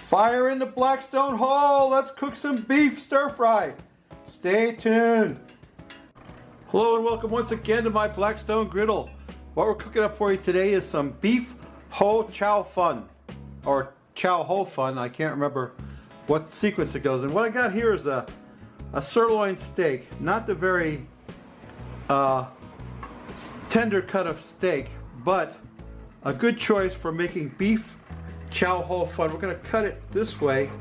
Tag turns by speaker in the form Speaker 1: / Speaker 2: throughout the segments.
Speaker 1: Fire in the Blackstone hole. Let's cook some beef stir fry. Stay tuned. Hello and welcome once again to my Blackstone griddle. What we're cooking up for you today is some beef ho chow fun, or chow ho fun. I can't remember what sequence it goes in. What I got here is a sirloin steak, not the very tender cut of steak, but a good choice for making beef chow ho fun. We're going to cut it this way.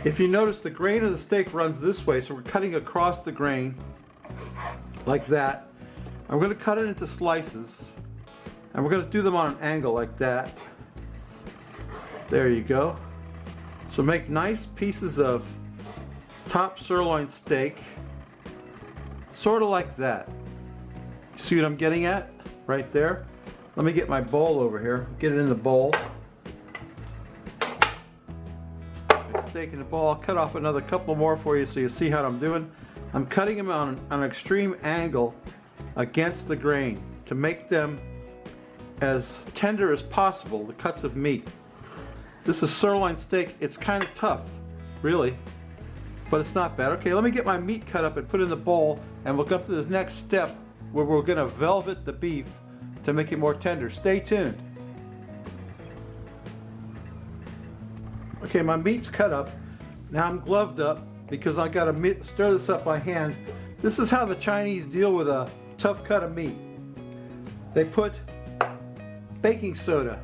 Speaker 1: If you notice, the grain of the steak runs this way, so we're cutting across the grain like that. And we're going to cut it into slices, and we're going to do them on an angle like that. There you go. So make nice pieces of top sirloin steak, sort of like that. See what I'm getting at right there? Let me get my bowl over here. Get it in the bowl. Stick the steak in the bowl. I'll cut off another couple more for you so you see how I'm doing. I'm cutting them on an extreme angle against the grain to make them as tender as possible, the cuts of meat. This is sirloin steak. It's kind of tough, really, but it's not bad. Okay, let me get my meat cut up and put it in the bowl, and we'll go up to the next step where we're going to velvet the beef to make it more tender. Stay tuned. Okay, my meat's cut up. Now I'm gloved up because I got to stir this up by hand. This is how the Chinese deal with a tough cut of meat. They put baking soda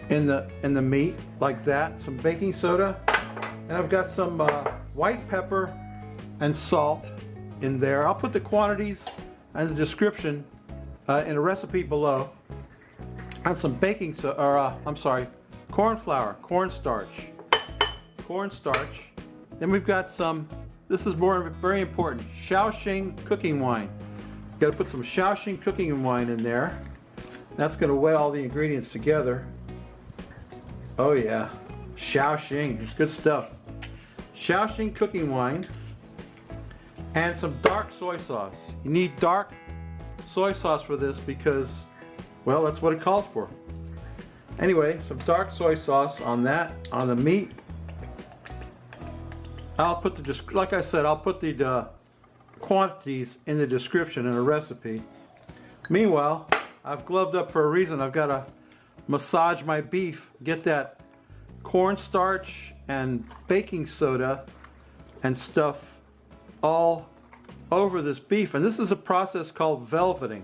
Speaker 1: in the meat like that, some baking soda, and I've got some white pepper and salt in there. I'll put the quantities and the description in a recipe below. And some baking soda, or I'm sorry, corn flour, cornstarch. Then we've got some, this is very important, Shaoxing cooking wine. Got to put some Shaoxing cooking wine in there. That's going to wet all the ingredients together. Oh yeah, Shaoxing, it's good stuff. Shaoxing cooking wine and some dark soy sauce. You need dark soy sauce for this because, well, that's what it calls for. Anyway, some dark soy sauce on that, on the meat. I'll put like I said, I'll put the quantities in the description in a recipe. Meanwhile, I've gloved up for a reason. I've got to massage my beef, get that cornstarch and baking soda and stuff all over this beef. And this is a process called velveting.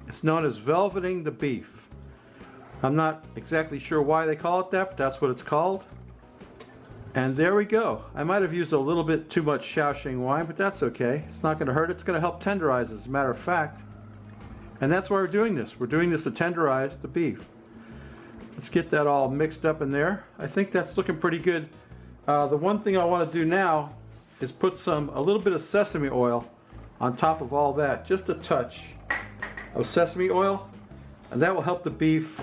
Speaker 1: It's known as velveting the beef. I'm not exactly sure why they call it that, but that's what it's called. And there we go. I might have used a little bit too much Shaoxing wine, but that's okay. It's not going to hurt. It's going to help tenderize it, as a matter of fact. And that's why we're doing this. We're doing this to tenderize the beef. Let's get that all mixed up in there. I think that's looking pretty good. The one thing I want to do now is put a little bit of sesame oil on top of all that. Just a touch of sesame oil. And that will help the beef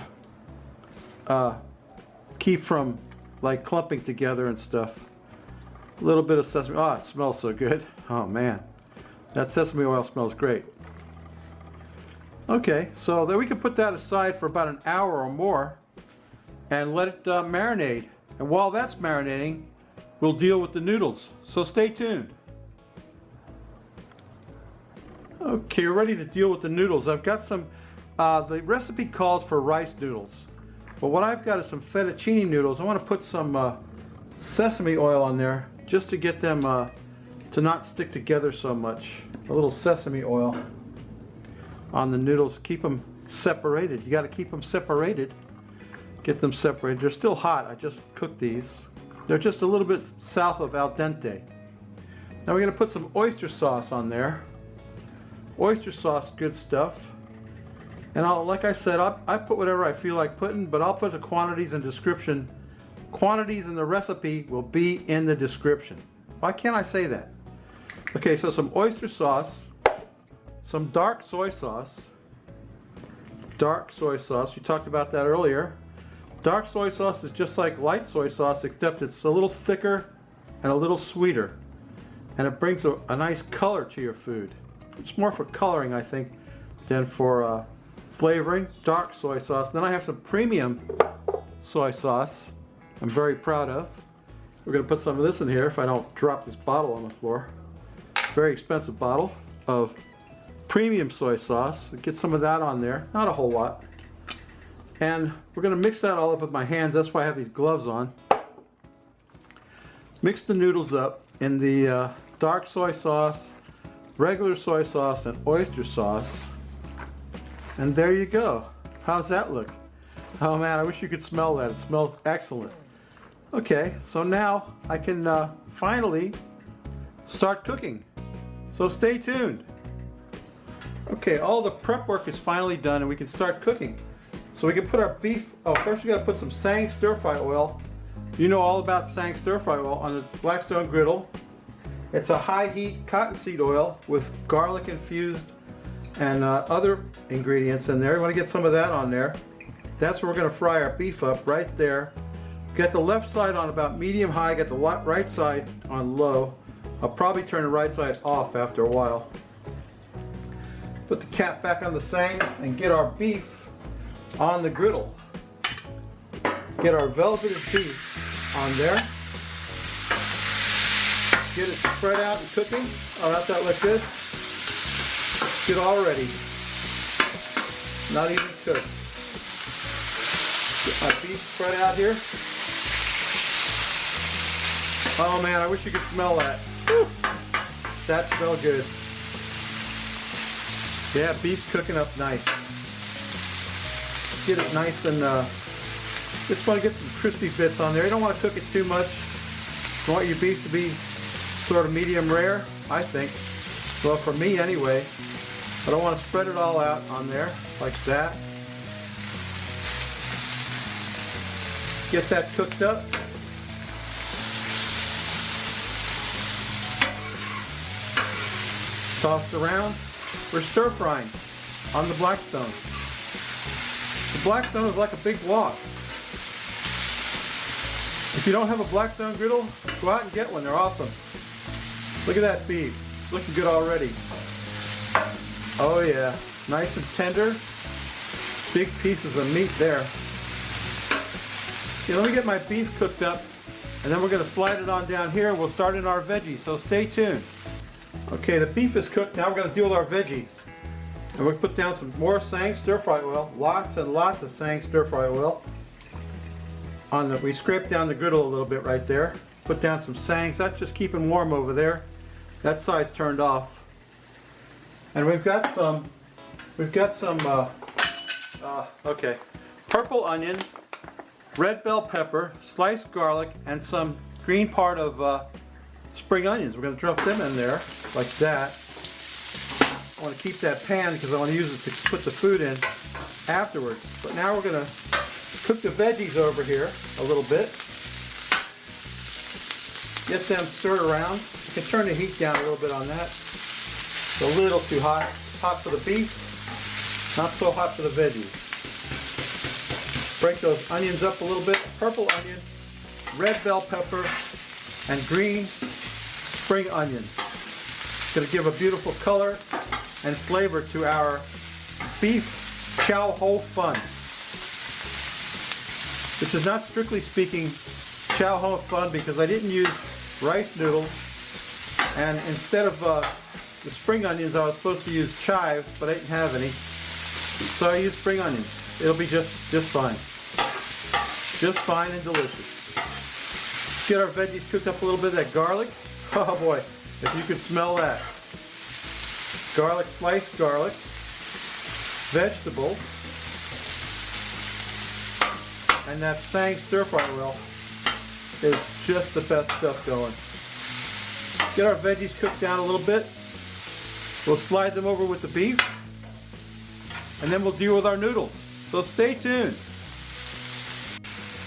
Speaker 1: keep from like clumping together and stuff. A little bit of sesame. Oh, it smells so good. Oh man, that sesame oil smells great. Okay, so then we can put that aside for about an hour or more and let it marinate. And while that's marinating, we'll deal with the noodles. So stay tuned. Okay, we're ready to deal with the noodles. I've got some, the recipe calls for rice noodles. But what I've got is some fettuccine noodles. I want to put some sesame oil on there just to get them to not stick together so much. A little sesame oil on the noodles. Keep them separated. You got to keep them separated. Get them separated. They're still hot. I just cooked these. They're just a little bit south of al dente. Now we're going to put some oyster sauce on there. Oyster sauce, good stuff. And like I said, I put whatever I feel like putting, but I'll put the quantities and description. Quantities in the recipe will be in the description. Why can't I say that? Okay, so some oyster sauce, some dark soy sauce. Dark soy sauce, we talked about that earlier. Dark soy sauce is just like light soy sauce, except it's a little thicker and a little sweeter. And it brings a nice color to your food. It's more for coloring, I think, than for flavoring. Dark soy sauce. Then I have some premium soy sauce. I'm very proud of. We're going to put some of this in here if I don't drop this bottle on the floor. Very expensive bottle of premium soy sauce. Get some of that on there, not a whole lot. And we're going to mix that all up with my hands. That's why I have these gloves on. Mix the noodles up in the dark soy sauce, regular soy sauce, and oyster sauce. And there you go. How's that look? Oh man, I wish you could smell that. It smells excellent. Okay, so now I can finally start cooking. So stay tuned. Okay, all the prep work is finally done and we can start cooking. So we can put our beef, first we gotta put some Sautéing stir-fry oil. You know all about Sautéing stir-fry oil on the Blackstone griddle. It's a high heat cottonseed oil with garlic infused and other ingredients in there. You wanna get some of that on there. That's where we're gonna fry our beef up, right there. Get the left side on about medium high, get the right side on low. I'll probably turn the right side off after a while. Put the cap back on the Sautéing and get our beef on the griddle. Get our velveted beef on there. Get it spread out and cooking. Oh, that look good. Good already. Not even cooked. Get my beef spread out here. Oh man, I wish you could smell that. Whew. That smells good. Yeah, beef's cooking up nice. Get it nice and just want to get some crispy bits on there. You don't want to cook it too much. You want your beef to be sort of medium rare, I think. Well, for me anyway. But I want to spread it all out on there like that. Get that cooked up. Tossed around. We're stir frying on the Blackstone. The Blackstone is like a big wok. If you don't have a Blackstone griddle, go out and get one. They're awesome. Look at that beef. It's looking good already. Oh yeah, nice and tender. Big pieces of meat there. Okay, let me get my beef cooked up, and then we're going to slide it on down here. We'll start in our veggies, so stay tuned. Okay, the beef is cooked. Now we're going to deal with our veggies. And we'll put down some more Sautéing stir-fry oil. Lots and lots of Sautéing stir-fry oil. We scraped down the griddle a little bit right there. Put down some Sautéing. That's just keeping warm over there. That side's turned off. And we've got some purple onion, red bell pepper, sliced garlic, and some green part of spring onions. We're going to drop them in there like that. I want to keep that pan because I want to use it to put the food in afterwards. But now we're going to cook the veggies over here a little bit. Get them stirred around. You can turn the heat down a little bit on that. It's a little too hot. Hot for the beef, not so hot for the veggies. Break those onions up a little bit. Purple onion, red bell pepper, and green spring onion. It's going to give a beautiful color and flavor to our beef Chow Ho Fun, which is not strictly speaking Chow Ho Fun because I didn't use rice noodles, and instead of the spring onions I was supposed to use chives, but I didn't have any, so I used spring onions. It'll be just fine. Just fine and delicious. Get our veggies cooked up a little bit. That garlic, oh boy, if you could smell that. Garlic, sliced garlic, vegetables, and that Sautéing stir-fry oil is just the best stuff going. Get our veggies cooked down a little bit. We'll slide them over with the beef, and then we'll deal with our noodles. So stay tuned.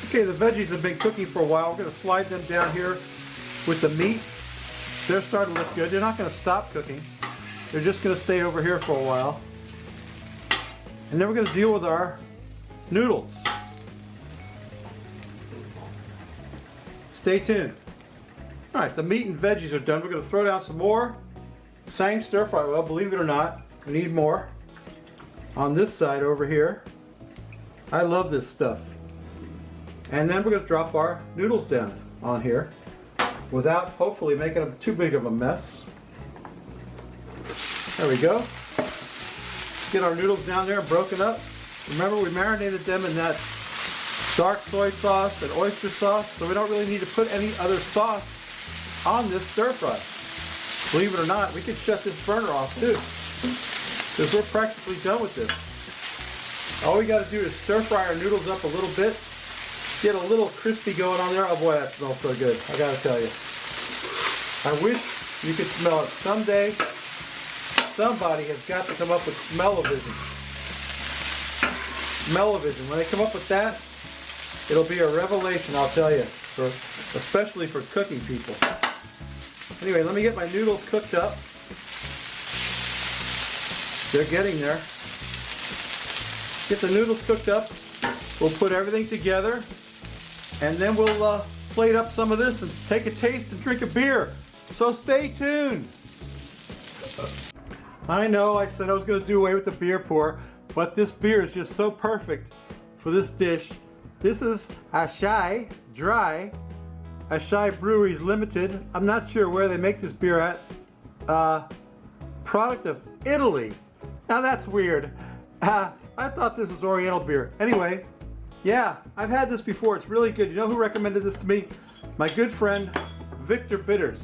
Speaker 1: Okay, the veggies have been cooking for a while. We're going to slide them down here with the meat. They're starting to look good. They're not going to stop cooking. They're just going to stay over here for a while. And then we're going to deal with our noodles. Stay tuned. All right, the meat and veggies are done. We're going to throw down some more Sautéing stir-fry oil. Believe it or not, we need more on this side over here. I love this stuff. And then we're going to drop our noodles down on here without hopefully making them too big of a mess. There we go. Get our noodles down there and broken up. Remember, we marinated them in that dark soy sauce and oyster sauce, so we don't really need to put any other sauce on this stir fry. Believe it or not, we can shut this burner off too, because we're practically done with this. All we got to do is stir fry our noodles up a little bit, get a little crispy going on there. Oh boy, that smells so good, I gotta tell you. I wish you could smell it. Someday, somebody has got to come up with smell-o-vision. Smell-o-vision. When they come up with that, it'll be a revelation, I'll tell you, especially for cooking people. Anyway, let me get my noodles cooked up. They're getting there. Get the noodles cooked up. We'll put everything together, and then we'll plate up some of this and take a taste and drink a beer. So stay tuned. I know I said I was going to do away with the beer pour, but this beer is just so perfect for this dish. This is Chow Dry, Chow Breweries Limited. I'm not sure where they make this beer at. Product of Italy. Now that's weird. I thought this was Oriental beer. Anyway, yeah, I've had this before. It's really good. You know who recommended this to me? My good friend, Victor Bitters.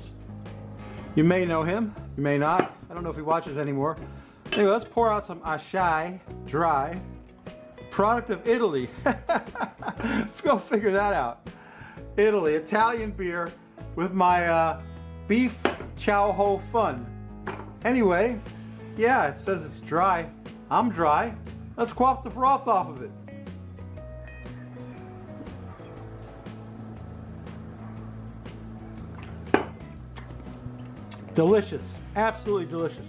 Speaker 1: You may know him, you may not. I don't know if he watches anymore. Anyway, let's pour out some Chow Dry. Product of Italy. Let's go figure that out. Italy, Italian beer with my beef chow ho fun. Anyway, yeah, it says it's dry. I'm dry. Let's quaff the froth off of it. Delicious, absolutely delicious.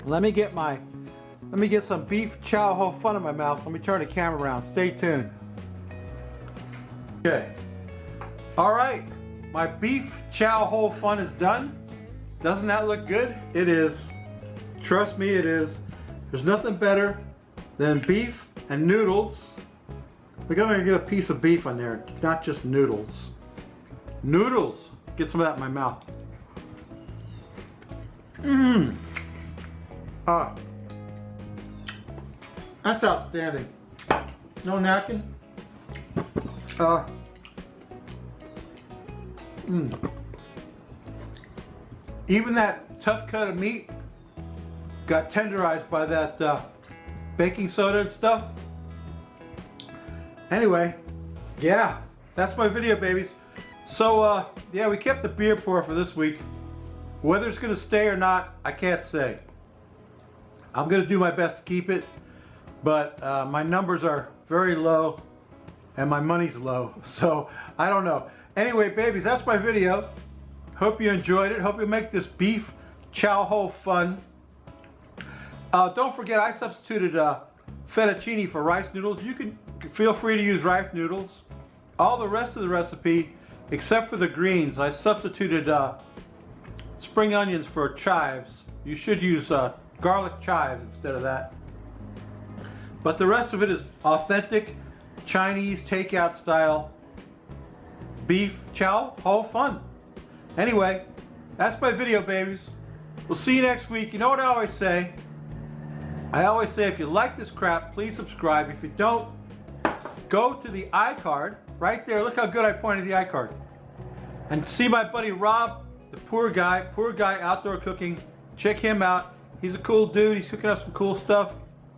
Speaker 1: Let me get some beef chow ho fun in my mouth. Let me turn the camera around. Stay tuned. Okay. All right, my beef chow ho fun is done. Doesn't that look good? It is. Trust me, it is. There's nothing better than beef and noodles. We're gonna get a piece of beef on there, not just noodles. Noodles. Get some of that in my mouth. Mmm. Ah. That's outstanding. No napkin. Even that tough cut of meat got tenderized by that baking soda and stuff. Anyway, yeah, that's my video, babies. So, yeah, we kept the beer pour for this week. Whether it's going to stay or not, I can't say. I'm going to do my best to keep it, but my numbers are very low and my money's low, so I don't know. Anyway, babies, that's my video. Hope you enjoyed it. Hope you make this beef chow ho fun. Don't forget, I substituted fettuccine for rice noodles. You can feel free to use rice noodles. All the rest of the recipe, except for the greens, I substituted spring onions for chives. You should use garlic chives instead of that. But the rest of it is authentic Chinese takeout style beef chow ho fun. Anyway, that's my video, babies. We'll see you next week. You know what I always say? I always say, if you like this crap, please subscribe. If you don't, go to the iCard right there. Look how good I pointed the iCard. And see my buddy Rob, the poor guy outdoor cooking. Check him out. He's a cool dude. He's cooking up some cool stuff.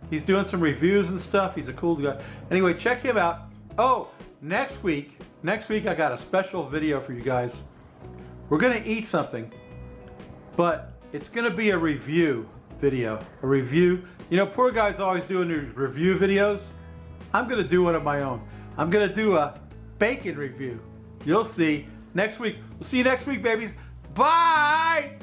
Speaker 1: He's doing some reviews and stuff. He's a cool guy. Anyway, check him out. Oh, next week I got a special video for you guys. We're gonna eat something, but it's gonna be a review video. A review. You know, poor guy's always doing these review videos. I'm gonna do one of my own. I'm gonna do a bacon review. You'll see next week. We'll see you next week, babies. Bye!